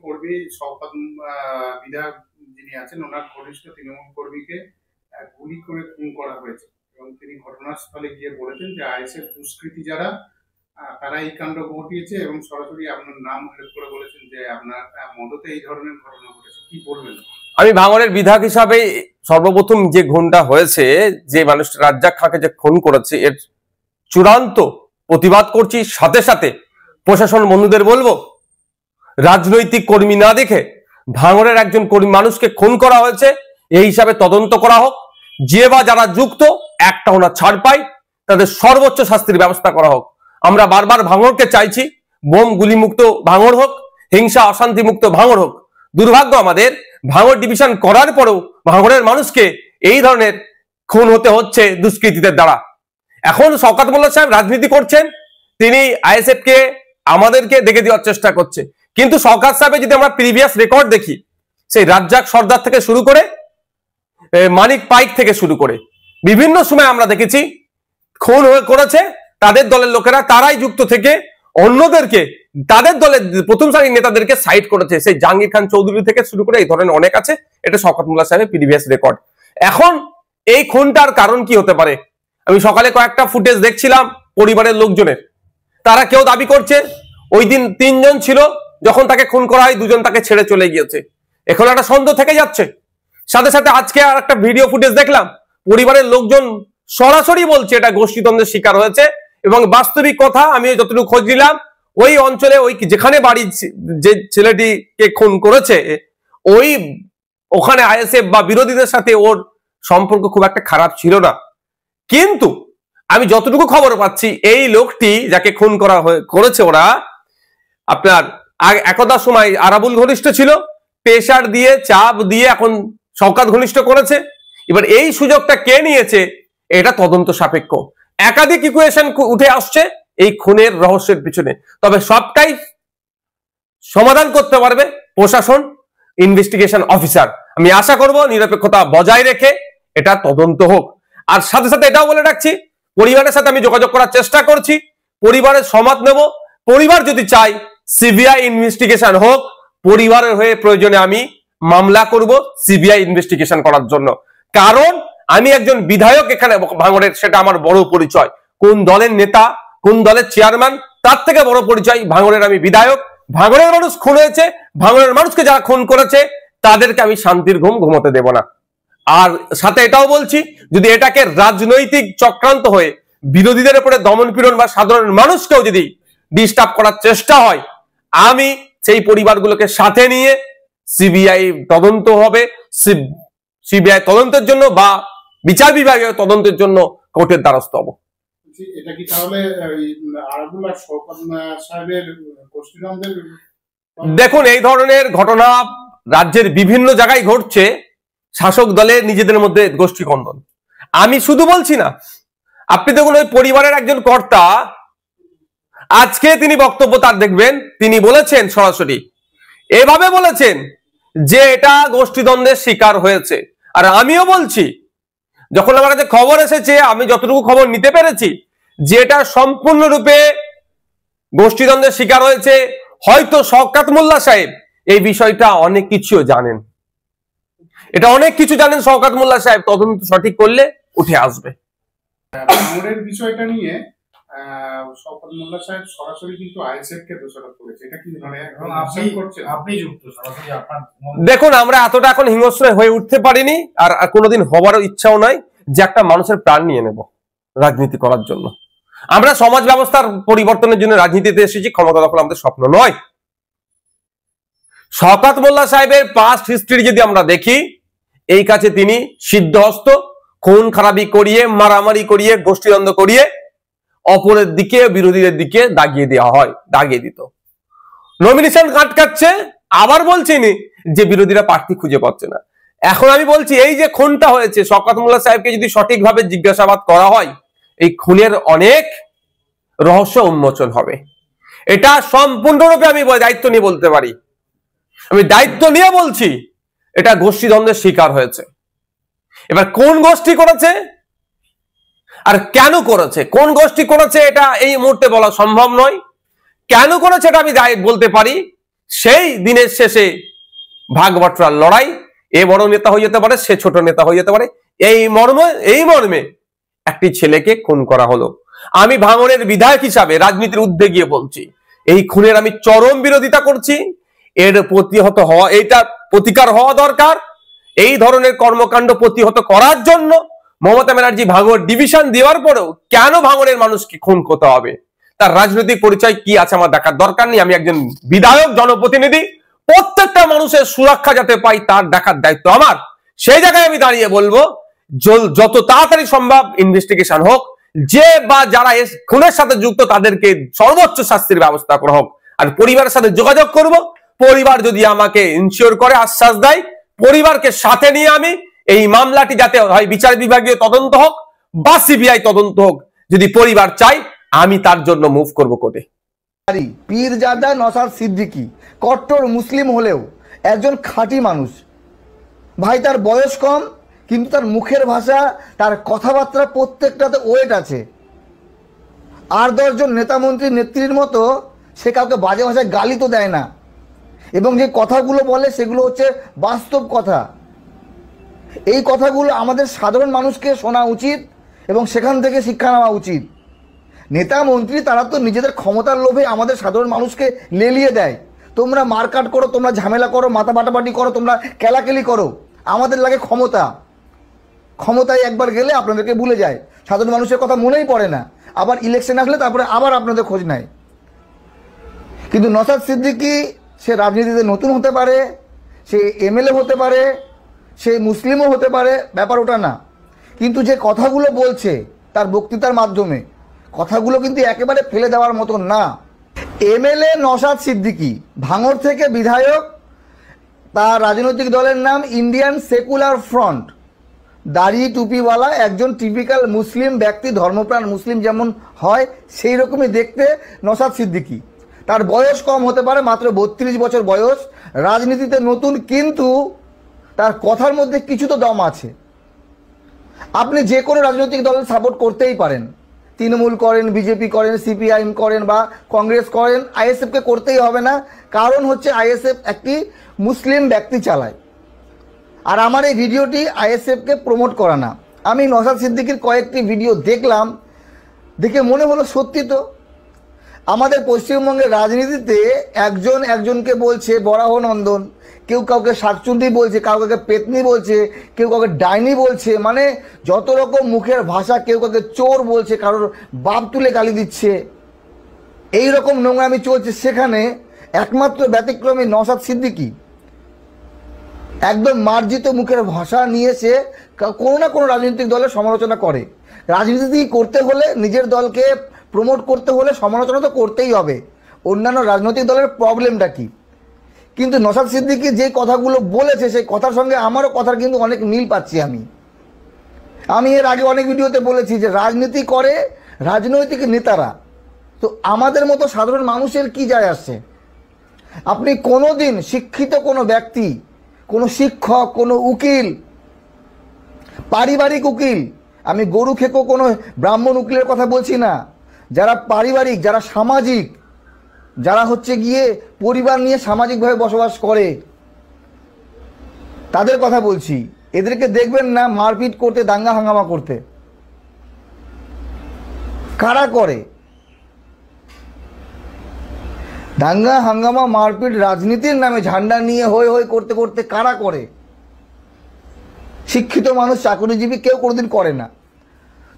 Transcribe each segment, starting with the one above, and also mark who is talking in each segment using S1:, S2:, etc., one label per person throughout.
S1: কর্মী শওকত বিধায়ক যিনি আছেন ওনার ঘনিষ্ঠ তৃণমূল কর্মীকে গুলি করে খুন করা হয়েছে এবং তিনি ঘটনাস্থলে গিয়ে বলেছেন যে আইএসএফ দুষ্কৃতী যারা তারা এই কাণ্ড ঘটিয়েছে এবং সরাসরি আপনার নাম উল্লেখ করে বলেছেন যে আপনার মদতে এই ধরনের ঘটনা ঘটেছে। কি বলবেন?
S2: আমি ভাঙড়ের বিধায়ক হিসাবে সর্বপ্রথম যে খুনটা হয়েছে, যে মানুষটা রাজ্জাক খাঁকে যে খুন করেছে, এর চূড়ান্ত প্রতিবাদ করছি। সাথে সাথে প্রশাসন বন্ধুদের বলবো, রাজনৈতিক কর্মী না দেখে ভাঙড়ের একজন কর্মী মানুষকে খুন করা হয়েছে, এই হিসাবে তদন্ত করা হোক। যে বা যারা যুক্ত একটাও না ছাড় পায়, তাদের সর্বোচ্চ শাস্তির ব্যবস্থা করা হোক। আমরা বারবার ভাঙড়কে চাইছি বোম গুলি মুক্ত ভাঙড় হোক, হিংসা অশান্তি মুক্ত ভাঙড় হোক। দুর্ভাগ্য আমাদের, ভাঙড় ডিভিশন করার পরেও ভাঙড়ের মানুষকে এই ধরনের খুন হতে হচ্ছে দুষ্কৃতীদের দ্বারা। এখন শওকত মোল্লা সাহেব রাজনীতি করছেন, তিনি আইএসএফ কে আমাদেরকে দেখে দেওয়ার চেষ্টা করছে। কিন্তু শওকত সাহেবের যদি আমরা প্রিভিয়াস রেকর্ড দেখি, সেই রাজ্জাক সর্দার থেকে শুরু করে মানিক পাইক থেকে শুরু করে বিভিন্ন সময় আমরা দেখেছি খুন করেছে তাদের দলের লোকেরা, তারাই যুক্ত থেকে অন্যদেরকে, তাদের দলের প্রথম সারির নেতাদেরকে সাইড করেছে। সেই জাহাঙ্গীর খান চৌধুরী থেকে শুরু করে এই ধরনের অনেক আছে। এটা শওকত মোল্লা সাহেবের প্রিভিয়াস রেকর্ড। এখন এই খুনটার কারণ কি হতে পারে? আমি সকালে কয়েকটা ফুটেজ দেখছিলাম পরিবারের লোকজনের, তারা কেউ দাবি করছে ওই দিন 3 জন ছিল, যখন তাকে খুন করা হয় 2 জন তাকে ছেড়ে চলে গিয়েছে। এখন একটা সন্দেহ থেকে যাচ্ছে। সাথে সাথে আজকে আর একটা ভিডিও ফুটেজ দেখলাম, পরিবারের লোকজন সরাসরি বলছে এটা গোষ্ঠীদ্বন্দ্বের শিকার হয়েছে। এবং বাস্তবিক কথা, আমি যতটুকু খোঁজ নিলাম, ওই অঞ্চলে ওই যেখানে বাড়ি যে ছেলেটিকে খুন করেছে, ওখানে আইএসএফ বা বিরোধীদের সাথে ওর সম্পর্ক খুব একটা খারাপ ছিল না। কিন্তু আমি যতটুকু খবর পাচ্ছি, এই লোকটি যাকে খুন করেছে ওরা, আপনার একদা সময় আরাবুল ঘনিষ্ঠ ছিল, প্রেসার দিয়ে চাপ দিয়ে এখন শওকত ঘনিষ্ঠ করেছে। এবার এই সুযোগটা কে নিয়েছে, এটা তদন্ত সাপেক্ষ। একাধিক ইকুয়েশন উঠে আসছে এই খুনের রহস্যের পিছনে, তবে সবটাই সমাধান করতে পারবে প্রশাসন, ইনভেস্টিগেশন অফিসার। আমি আশা করব নিরপেক্ষতা বজায় রেখে এটা তদন্ত হোক। আর সাথে সাথে এটাও বলে রাখছি, পরিবারের সাথে আমি যোগাযোগ করার চেষ্টা করছি, পরিবারের সমর্থন নেব। পরিবার যদি চাই সিবিআই ইনভেস্টিগেশন হোক, পরিবারের হয়ে প্রয়োজনে আমি মামলা করব সিবিআই ইনভেস্টিগেশন করার জন্য। কারণ আমি একজন বিধায়ক এখানে ভাঙড়ের, সেটা আমার বড় পরিচয়। কোন দলের নেতা, কোন দলের চেয়ারম্যান, তার থেকে বড় পরিচয় ভাঙড়ের আমি বিধায়ক। ভাঙড়ের মানুষ খুন হয়েছে, ভাঙড়ের মানুষকে যারা খুন করেছে তাদেরকে আমি শান্তির ঘুম ঘুমোতে দেব না। আর সাথে এটাও বলছি, যদি এটাকে রাজনৈতিক চক্রান্ত হয়ে বিরোধীদের উপরে দমন পীড়ন বা সাধারণ মানুষকেও যদি ডিস্টার্ব করার চেষ্টা হয়, আমি সেই পরিবারগুলোকে সাথে নিয়ে সিবিআই তদন্ত হবে, সিবিআই তদন্তের জন্য বা বিচার বিভাগীয় তদন্তের জন্য কোর্টের দ্বারস্থ হব।
S1: এটা কি তাহলে আরাবুল আর শওকত সাহেবের গোষ্ঠীদ্বন্দ্বের?
S2: দেখুন, এই ধরনের ঘটনা রাজ্যের বিভিন্ন জায়গায় ঘটছে, শাসক দলের নিজেদের মধ্যে গোষ্ঠী কন্দল। আমি শুধু বলছি না, আপনি দেখুন ওই পরিবারের একজন কর্তা, আজকে তিনি বক্তব্য তার দেখবেন, তিনি বলেছেন সরাসরি এভাবে বলেছেন যে এটা গোষ্ঠীদ্বন্দ্বের শিকার হয়েছে। আর আমিও বলছি, যখন আমার কাছে খবর এসেছে, আমি যতটুকু খবর নিতে পেরেছি, যে এটা সম্পূর্ণরূপে গোষ্ঠীদ্বন্দ্বের শিকার হয়েছে। হয়তো শওকত মোল্লা সাহেব এই বিষয়টা অনেক কিছু জানেন, এটা অনেক কিছু জানেন শওকত মোল্লা সাহেব, তদন্ত সঠিক করলে উঠে আসবে।
S1: ভাঙড়ের বিষয়টা নিয়ে শওকত মোল্লা সাহেব সরাসরি কিন্তু আইএসএফ কে দোষারোপ করেছে। এটা কি মানে আপনি যুক্ত সরাসরি আপনার?
S2: দেখুন, আমরা এতটা এখন হিংস্র হয়ে উঠতে পারিনি, আর কোনোদিন হবারও ইচ্ছাও নয় যে একটা মানুষের প্রাণ নিয়ে নেব রাজনীতি করার জন্য। আমরা সমাজ ব্যবস্থার পরিবর্তনের জন্য রাজনীতিতে এসেছি, ক্ষমতা দখল আমাদের স্বপ্ন নয়। শওকত মোল্লা সাহেবের পাস্ট হিস্ট্রি যদি আমরা দেখি, এই কাছে তিনি সিদ্ধহস্ত, খুন খারাপি করিয়ে, মারামারি করিয়ে, গোষ্ঠীদ্বন্দ্ব করিয়ে অপরের দিকে, বিরোধীদের দিকে দাগিয়ে দেওয়া হয়, দাগিয়ে দিত। নমিনেশন আটকাচ্ছে, আবার বলছিনি যে বিরোধীরা প্রার্থী খুঁজে পাচ্ছে না। এখন আমি বলছি, এই যে খুনটা হয়েছে, শওকত মোল্লা সাহেবকে যদি সঠিকভাবে জিজ্ঞাসাবাদ করা হয়, এই খুনের অনেক রহস্য উন্মোচন হবে। এটা সম্পূর্ণরূপে আমি দায়িত্ব নিয়ে বলতে পারি, আমি দায়িত্ব নিয়ে বলছি, এটা গোষ্ঠীদ্বন্দ্বের শিকার হয়েছে। এবার কোন গোষ্ঠী করেছে আর কেন করেছে, কোন গোষ্ঠী করেছে এটা এই মুহূর্তে বলা সম্ভব নয়। কেন করেছে এটা আমি বলতে পারি, সেই দিনের শেষে ভাগ বাটোয়ারার লড়াই, এ বড় নেতা হয়ে যেতে পারে, সে ছোট নেতা হয়ে যেতে পারে, এই মর্মে একটি ছেলেকে খুন করা হলো। আমি ভাঙনের বিধায়ক হিসাবে রাজনীতির ঊর্ধ্বে গিয়ে বলছি, এই খুনের আমি চরম বিরোধিতা করছি। এর প্রতিহত হওয়া, এইটা প্রতিকার হওয়া দরকার। এই ধরনের কর্মকাণ্ড প্রতিহত করার জন্য মমতা ব্যানার্জি ভাঙর ডিভিশন দেওয়ার পরেও কেন ভাঙনের মানুষকে খুন করতে হবে, তার রাজনৈতিক পরিচয় কি আছে আমার দেখার দরকার নেই। আমি একজন বিধায়ক, জনপ্রতিনিধি, প্রত্যেকটা মানুষের সুরক্ষা যাতে পাই তার দেখার দায়িত্ব আমার। সেই জায়গায় আমি দাঁড়িয়ে বলবো, যত তাড়াতাড়ি সম্ভব ইনভেস্টিগেশন হোক, যে বা যারা খুনের সাথে যুক্ত তাদেরকে সর্বোচ্চ শাস্তির ব্যবস্থা করা হোক। আর পরিবারের সাথে যোগাযোগ করব, পরিবার যদি আমাকে ইনশিওর করে, আশ্বাস দেয়, পরিবারকে সাথে নিয়ে আমি এই মামলাটি যাতে হয় বিচার বিভাগীয় তদন্ত হোক বা সিবিআই তদন্ত হোক, যদি পরিবার চাই, আমি তার জন্য মুভ করব কোর্টে।
S3: পীরজাদা নওশাদ সিদ্দিকী কট্টর মুসলিম হলেও একজন খাঁটি মানুষ ভাই। তার বয়স কম, কিন্তু তার মুখের ভাষা, তার কথাবার্তা প্রত্যেকটাতে ওয়েট আছে। আর 10 জন নেতা মন্ত্রী নেত্রীর মতো সে কাউকে বাজে ভাষায় গালি তো দেয় না, এবং যে কথাগুলো বলে সেগুলো হচ্ছে বাস্তব কথা। এই কথাগুলো আমাদের সাধারণ মানুষকে শোনা উচিত এবং সেখান থেকে শিক্ষা নেওয়া উচিত। নেতা মন্ত্রী তারা তো নিজেদের ক্ষমতার লোভে আমাদের সাধারণ মানুষকে লেলিয়ে দেয়, তোমরা মারকাট করো, তোমরা ঝামেলা করো, মাথা বাটাবাটি করো, তোমরা কেলাকেলি করো। আমাদের লাগে ক্ষমতা, ক্ষমতায় একবার গেলে আপনাদেরকে ভুলে যায়, সাধারণ মানুষের কথা মনেই পড়ে না। আবার ইলেকশন আসলে তারপরে আবার আপনাদের খোঁজ নেয়। কিন্তু নওশাদ সিদ্দিকী সে রাজনীতিতে নতুন হতে পারে, সে এমএলএ হতে পারে, সে মুসলিমও হতে পারে, ব্যাপার ওটা না। কিন্তু যে কথাগুলো বলছে তার বক্তৃতার মাধ্যমে, কথাগুলো কিন্তু একেবারে ফেলে দেওয়ার মতো না। এমএলএ নওশাদ সিদ্দিকী ভাঙড় থেকে বিধায়ক, তার রাজনৈতিক দলের নাম ইন্ডিয়ান সেকুলার ফ্রন্ট। দাড়ি টুপিওয়ালা একজন টিপিক্যাল মুসলিম ব্যক্তি, ধর্মপ্রাণ মুসলিম যেমন হয় সেই রকমই দেখতে নওশাদ সিদ্দিকী। তার বয়স কম হতে পারে, মাত্র 32 বছর বয়স, রাজনীতিতে নতুন, কিন্তু তার কথার মধ্যে কিছু তো দম আছে। আপনি যে কোনো রাজনৈতিক দলের সাপোর্ট করতেই পারেন, তৃণমূল করেন, বিজেপি করেন, সিপিআইএম করেন বা কংগ্রেস করেন, আইএসএফকে করতেই হবে না। কারণ হচ্ছে আইএসএফ একটি মুসলিম ব্যক্তি চালায়, আর আমার এই ভিডিওটি আইএসএফকে প্রমোট করা না। আমি নওশাদ সিদ্দিকীর কয়েকটি ভিডিও দেখলাম, দেখে মনে হলো সত্যি তো আমাদের পশ্চিমবঙ্গের রাজনীতিতে একজন একজনকে বলছে বরাহ নন্দন, কেউ কাউকে শাকচুন্দি বলছে, কাউকে পেতনি বলছে, কেউ কাউকে ডাইনি বলছে, মানে যত রকম মুখের ভাষা, কেউ কাউকে চোর বলছে, কারোর বাপ তুলে গালি দিচ্ছে, এই রকম নোংরামি চলছে। সেখানে একমাত্র ব্যতিক্রমী নওশাদ সিদ্দিকী একদম মার্জিত মুখের ভাষা নিয়ে সে কোনো না কোনো রাজনৈতিক দলের সমালোচনা করে। রাজনীতি করতে হলে, নিজের দলকে প্রমোট করতে হলে সমালোচনা তো করতেই হবে, অন্যান্য রাজনৈতিক দলের প্রবলেমটা কি। কিন্তু নওশাদ সিদ্দিকী যে কথাগুলো বলেছে সেই কথার সঙ্গে আমারও কথার কিন্তু অনেক মিল পাচ্ছি। আমি এর আগে অনেক ভিডিওতে বলেছি যে রাজনীতি করে রাজনৈতিক নেতারা, তো আমাদের মতো সাধারণ মানুষের কি যায় আসছে। আপনি কোনো দিন শিক্ষিত কোনো ব্যক্তি, কোনো শিক্ষক, কোনো উকিল, পারিবারিক উকিল, আমি গরু খেকো কোনো ব্রাহ্মণ উকিলের কথা বলছি না, যারা পারিবারিক, যারা সামাজিক, যারা হচ্ছে গিয়ে পরিবার নিয়ে সামাজিকভাবে বসবাস করে, তাদের কথা বলছি। এদেরকে দেখবেন না মারপিট করতে, দাঙ্গা হাঙ্গামা করতে। কারা করে দাঙ্গা হাঙ্গামা, মারপিট, রাজনীতির নামে ঝান্ডা নিয়ে হই হই করতে করতে কারা করে? শিক্ষিত মানুষ, চাকরিজীবী কেউ কোনোদিন করে না।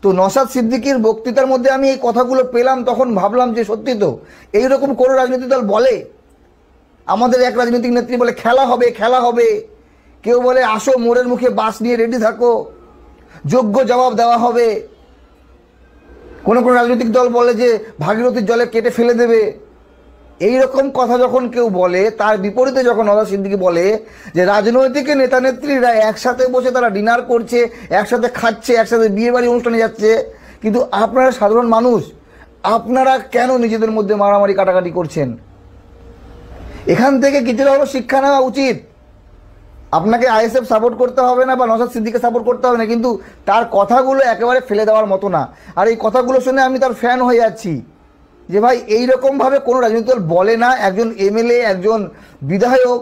S3: তো নওশাদ সিদ্দিকীর বক্তৃতার মধ্যে আমি এই কথাগুলো পেলাম, তখন ভাবলাম যে সত্যি তো এইরকম কোনো রাজনৈতিক দল বলে। আমাদের এক রাজনৈতিক নেত্রী বলে খেলা হবে, খেলা হবে, কেউ বলে আসো মোড়ের মুখে বাস নিয়ে রেডি থাকো, যোগ্য জবাব দেওয়া হবে। কোনো কোনো রাজনৈতিক দল বলে যে ভাগীরথীর জলে কেটে ফেলে দেবে। এই রকম কথা যখন কেউ বলে, তার বিপরীতে যখন নওশাদ সিদ্দিকী বলে যে রাজনৈতিক নেতা নেত্রীরা একসাথে বসে তারা ডিনার করছে, একসাথে খাচ্ছে, একসাথে বিয়ে বাড়ি অনুষ্ঠানে যাচ্ছে, কিন্তু আপনারা সাধারণ মানুষ, আপনারা কেন নিজেদের মধ্যে মারামারি কাটাকাটি করছেন? এখান থেকে কিছুটা হলো শিক্ষা নেওয়া উচিত। আপনাকে আইএসএফ সাপোর্ট করতে হবে না বা নওশাদ সিদ্দিকীকে সাপোর্ট করতে হবে না, কিন্তু তার কথাগুলো একেবারে ফেলে দেওয়ার মতো না। আর এই কথাগুলো শুনে আমি তার ফ্যান হয়ে যাচ্ছি। যে ভাই এইরকমভাবে কোনো রাজনৈতিক দল বলে না একজন এমএলএ একজন বিধায়ক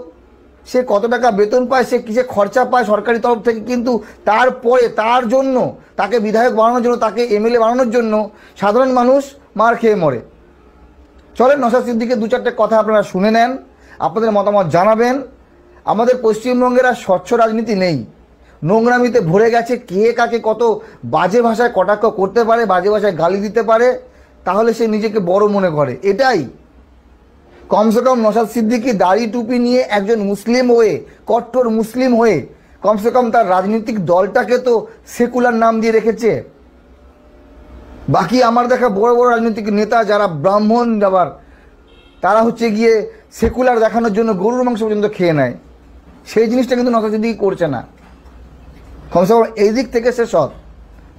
S3: সে কত টাকা বেতন পায়, সে কিসে খরচা পায় সরকারি তরফ থেকে, কিন্তু তারপরে তার জন্য, তাকে বিধায়ক বানানোর জন্য, তাকে এমএলএ বানানোর জন্য সাধারণ মানুষ মার খেয়ে মরে। চলেন নওশাদ সিদ্দিকের দু চারটে কথা আপনারা শুনে নেন, আপনাদের মতামত জানাবেন। আমাদের পশ্চিমবঙ্গের আর স্বচ্ছ রাজনীতি নেই, নোংরামিতে ভরে গেছে। কে কাকে কত বাজে ভাষায় কটাক্ষ করতে পারে, বাজে ভাষায় গালি দিতে পারে, তাহলে সে নিজেকে বড় মনে করে। এটাই কমসে কম নওশাদ সিদ্দিকী দাড়ি টুপি নিয়ে একজন মুসলিম হয়ে, কট্টর মুসলিম হয়ে, কমসে কম তার রাজনৈতিক দলটাকে তো সেকুলার নাম দিয়ে রেখেছে। বাকি আমার দেখা বড় বড় রাজনৈতিক নেতা যারা ব্রাহ্মণ, আবার তারা হচ্ছে গিয়ে সেকুলার দেখানোর জন্য গরুর মাংস পর্যন্ত খেয়ে নেয়। সেই জিনিসটা কিন্তু নওশাদ সিদ্দিকী করছে না, কমসে কম এই দিক থেকে সে সৎ।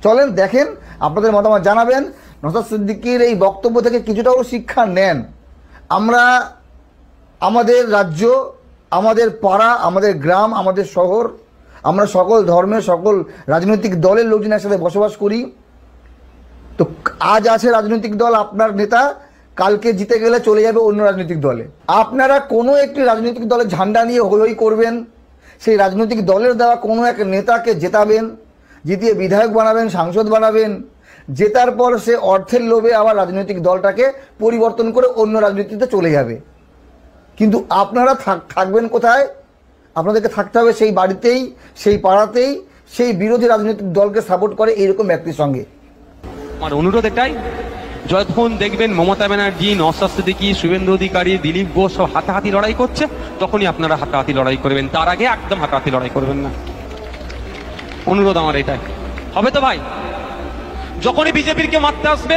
S3: চলেন দেখেন, আপনাদের মতামত জানাবেন। নওশাদ সিদ্দিকীর এই বক্তব্য থেকে কিছুটাও শিক্ষা নেন। আমরা আমাদের রাজ্য, আমাদের পাড়া, আমাদের গ্রাম, আমাদের শহর, আমরা সকল ধর্মের, সকল রাজনৈতিক দলের লোকজন একসাথে বসবাস করি। তো আজ আছে রাজনৈতিক দল আপনার নেতা, কালকে জিতে গেলে চলে যাবে অন্য রাজনৈতিক দলে। আপনারা কোনো একটি রাজনৈতিক দলের ঝান্ডা নিয়ে হৈ হৈ করবেন, সেই রাজনৈতিক দলের দেওয়া কোনো এক নেতাকে জেতাবেন, জিতিয়ে বিধায়ক বানাবেন, সাংসদ বানাবেন। জেতার পর সে অর্থের লোভে আবার রাজনৈতিক দলটাকে পরিবর্তন করে অন্য রাজনীতিতে চলে যাবে। কিন্তু আপনারা থাকবেন কোথায়? আপনাদেরকে থাকতে হবে সেই বাড়িতেই, সেই পাড়াতেই, সেই বিরোধী রাজনৈতিক দলকে সাপোর্ট করে এইরকম ব্যক্তির সঙ্গে।
S4: আমার অনুরোধ এটাই, যখন দেখবেন মমতা ব্যানার্জি, নওশাদ সিদ্দিকী, শুভেন্দু অধিকারী, দিলীপ ঘোষ সব হাতাহাতি লড়াই করছে, তখনই আপনারা হাতাহাতি লড়াই করবেন, তার আগে একদম হাতাহাতি লড়াই করবেন না। অনুরোধ আমার এটাই। হবে তো ভাই? যখনই বিজেপির কেউ মারতে আসবে,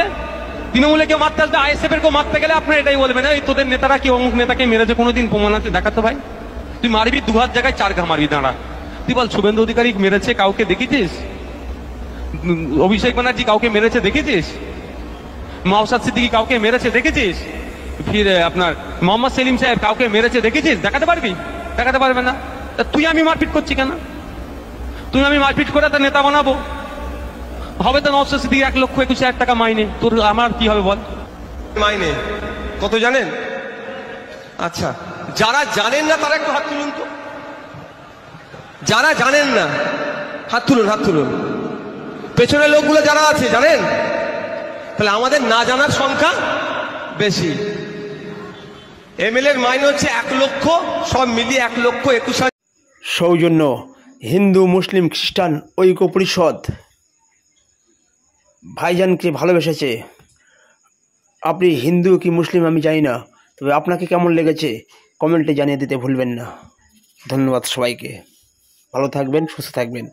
S4: তৃণমূলে কেউ মারতে আসবে, আইএসএফ এর কেউ মারতে গেলে আপনারা এটাই বলবেন, এই তোদের নেতারা কি অমুক নেতাকে মেরেছে, কোনোদিন প্রমাণ আছে দেখাতো ভাই? তুই মারবি 2 হাত জায়গায় 4 ঘা মারবি, দাঁড়া। তুই বল শুভেন্দু অধিকারী মেরেছে কাউকে দেখেছিস? অভিষেক ব্যানার্জি কাউকে মেরেছে দেখেছিস? নওশাদ সিদ্দিকী কাউকে মেরেছে দেখেছিস? ফির আপনার মোহাম্মদ সেলিম সাহেব কাউকে মেরেছে দেখেছিস? দেখাতে পারবি? দেখাতে পারবে না। তুই আমি মারপিট করছি কেন? তুই আমি মারপিট করে তার নেতা বানাবো? হবে তো নওশাদ সিদ্দিকী 1,21,000 টাকা মাইনে, তোর আমার কি হবে বল?
S5: মাইনে কত জানেন? আচ্ছা, যারা জানেন না তারা একটু হাত তুলুন তো। যারা জানেন না হাত তুলুন, হাত তুলুন। পেছনের লোকগুলো যারা আছে জানেন? তাহলে আমাদের না জানার সংখ্যা বেশি। এমএলএর মাইনে হচ্ছে 1 লক্ষ, সব মিলিয়ে 1,21,000।
S6: সৌজন্য হিন্দু মুসলিম খ্রিস্টান ঐক্য পরিষদ ভাইজানকে ভালোবেসেছে। আপনি হিন্দু কি মুসলিম আমি জানি না, তবে আপনাকে কেমন লেগেছে কমেন্টে জানিয়ে দিতে ভুলবেন না। ধন্যবাদ সবাইকে, ভালো থাকবেন, সুস্থ থাকবেন।